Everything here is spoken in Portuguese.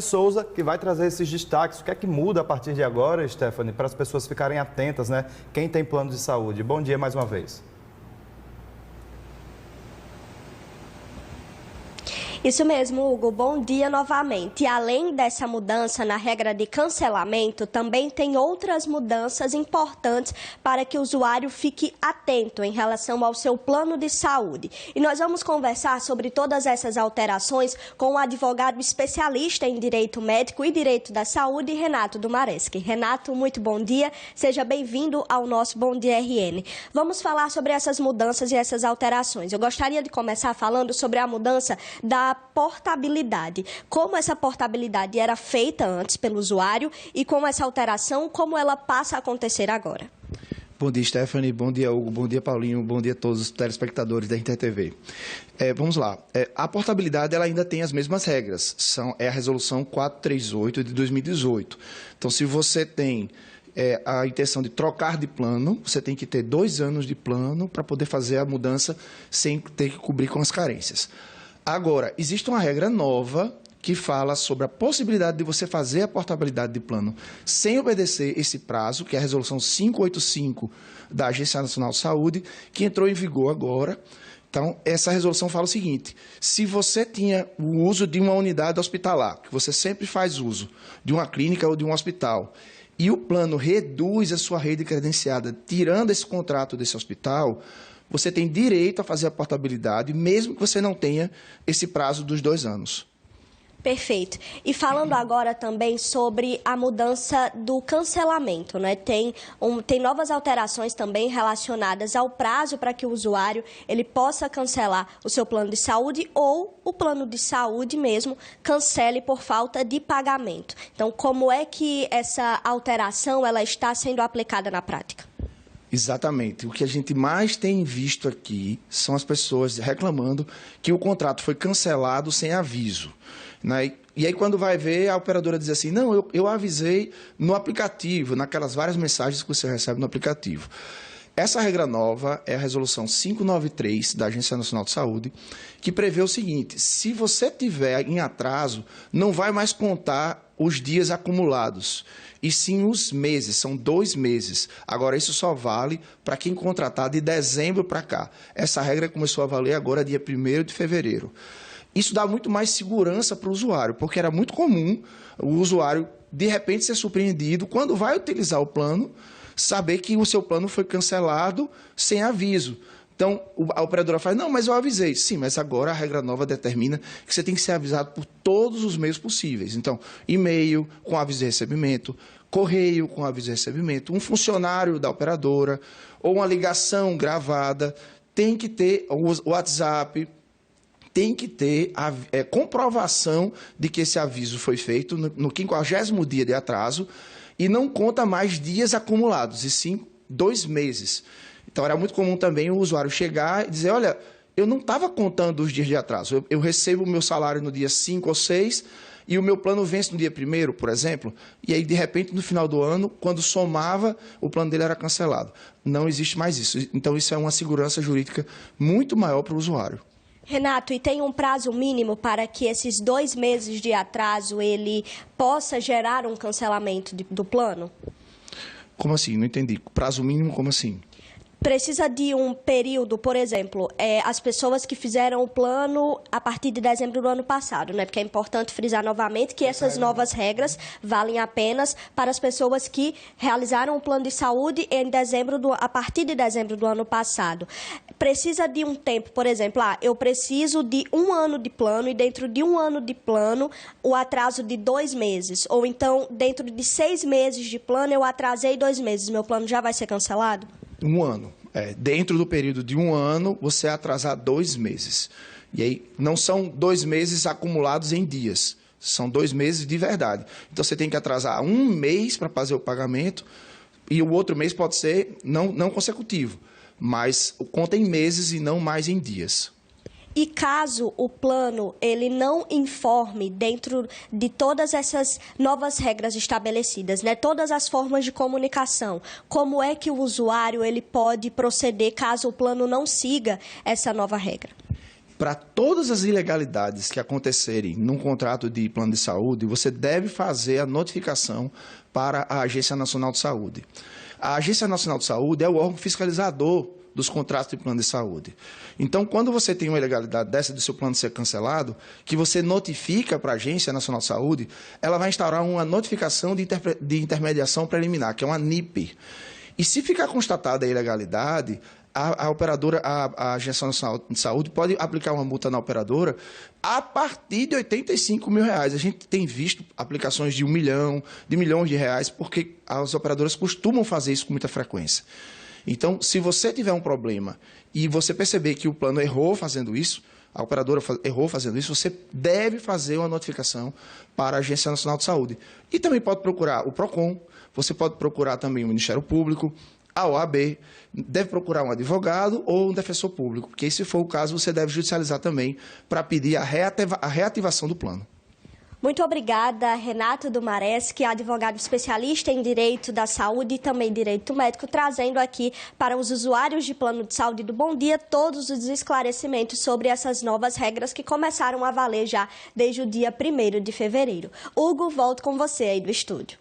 Souza, que vai trazer esses destaques. O que é que muda a partir de agora, Stephanie, para as pessoas ficarem atentas, né? Quem tem plano de saúde. Bom dia mais uma vez. Isso mesmo, Hugo. Bom dia novamente. E além dessa mudança na regra de cancelamento, também tem outras mudanças importantes para que o usuário fique atento em relação ao seu plano de saúde. E nós vamos conversar sobre todas essas alterações com o advogado especialista em direito médico e direito da saúde, Renato Dumareschi. Renato, muito bom dia. Seja bem-vindo ao nosso Bom Dia RN. Vamos falar sobre essas mudanças e essas alterações. Eu gostaria de começar falando sobre a mudança da portabilidade. Como essa portabilidade era feita antes pelo usuário e com essa alteração, como ela passa a acontecer agora. Bom dia, Stephanie. Bom dia, Hugo. Bom dia, Paulinho. Bom dia a todos os telespectadores da InterTV. Vamos lá. A portabilidade ela ainda tem as mesmas regras. É a resolução 438 de 2018. Então, se você tem a intenção de trocar de plano, você tem que ter 2 anos de plano para poder fazer a mudança sem ter que cobrir com as carências. Agora, existe uma regra nova que fala sobre a possibilidade de você fazer a portabilidade de plano sem obedecer esse prazo, que é a resolução 585 da Agência Nacional de Saúde, que entrou em vigor agora. Então, essa resolução fala o seguinte: se você tinha o uso de uma unidade hospitalar, que você sempre faz uso de uma clínica ou de um hospital, e o plano reduz a sua rede credenciada, tirando esse contrato desse hospital, você tem direito a fazer a portabilidade, mesmo que você não tenha esse prazo dos 2 anos. Perfeito. E falando agora também sobre a mudança do cancelamento, né? Tem novas alterações também relacionadas ao prazo para que o usuário ele possa cancelar o seu plano de saúde ou o plano de saúde mesmo cancele por falta de pagamento. Então, como é que essa alteração ela está sendo aplicada na prática? Exatamente. O que a gente mais tem visto aqui são as pessoas reclamando que o contrato foi cancelado sem aviso, né? E aí, quando vai ver, a operadora diz assim: não, eu avisei no aplicativo, naquelas várias mensagens que você recebe no aplicativo. Essa regra nova é a resolução 593 da Agência Nacional de Saúde, que prevê o seguinte: se você tiver em atraso, não vai mais contar os dias acumulados, e sim os meses, são 2 meses. Agora, isso só vale para quem contratar de dezembro para cá. Essa regra começou a valer agora, dia 1º de fevereiro. Isso dá muito mais segurança para o usuário, porque era muito comum o usuário, de repente, ser surpreendido quando vai utilizar o plano, saber que o seu plano foi cancelado sem aviso. Então, a operadora fala: não, mas eu avisei. Sim, mas agora a regra nova determina que você tem que ser avisado por todos os meios possíveis. Então, e-mail com aviso de recebimento, correio com aviso de recebimento, um funcionário da operadora ou uma ligação gravada, tem que ter o WhatsApp, tem que ter a comprovação de que esse aviso foi feito no 50º dia de atraso e não conta mais dias acumulados, e sim 2 meses. Então, era muito comum também o usuário chegar e dizer: olha, eu não estava contando os dias de atraso, eu recebo o meu salário no dia 5 ou 6 e o meu plano vence no dia 1º, por exemplo, e aí, de repente, no final do ano, quando somava, o plano dele era cancelado. Não existe mais isso. Então, isso é uma segurança jurídica muito maior para o usuário. Renato, e tem um prazo mínimo para que esses 2 meses de atraso ele possa gerar um cancelamento do plano? Como assim? Não entendi. Prazo mínimo, como assim? Precisa de um período, por exemplo, as pessoas que fizeram o plano a partir de dezembro do ano passado, né? Porque é importante frisar novamente que essas novas regras valem apenas para as pessoas que realizaram o plano de saúde a partir de dezembro do ano passado. Precisa de um tempo, por exemplo, eu preciso de 1 ano de plano e dentro de 1 ano de plano o atraso de 2 meses. Ou então, dentro de 6 meses de plano, eu atrasei 2 meses, meu plano já vai ser cancelado? 1 ano. Dentro do período de 1 ano, você atrasar 2 meses. E aí, não são 2 meses acumulados em dias, são 2 meses de verdade. Então, você tem que atrasar 1 mês para fazer o pagamento e o outro mês pode ser não consecutivo, mas conta em meses e não mais em dias. E caso o plano ele não informe dentro de todas essas novas regras estabelecidas, né, todas as formas de comunicação, como é que o usuário ele pode proceder caso o plano não siga essa nova regra? Para todas as ilegalidades que acontecerem num contrato de plano de saúde, você deve fazer a notificação para a Agência Nacional de Saúde. A Agência Nacional de Saúde é o órgão fiscalizador dos contratos de plano de saúde. Então, quando você tem uma ilegalidade dessa do seu plano ser cancelado, que você notifica para a Agência Nacional de Saúde, ela vai instaurar uma notificação de intermediação preliminar, que é uma NIP. E se ficar constatada a ilegalidade, a Agência Nacional de Saúde pode aplicar uma multa na operadora a partir de R$85 mil. A gente tem visto aplicações de 1 milhão, de milhões de reais, porque as operadoras costumam fazer isso com muita frequência. Então, se você tiver um problema e você perceber que o plano errou fazendo isso, a operadora errou fazendo isso, você deve fazer uma notificação para a Agência Nacional de Saúde. E também pode procurar o PROCON, você pode procurar também o Ministério Público, a OAB, deve procurar um advogado ou um defensor público, porque se for o caso, você deve judicializar também para pedir a reativação do plano. Muito obrigada, Renato Dumares, que é advogado especialista em direito da saúde e também direito médico, trazendo aqui para os usuários de plano de saúde do Bom Dia todos os esclarecimentos sobre essas novas regras que começaram a valer já desde o dia 1º de fevereiro. Hugo, volto com você aí do estúdio.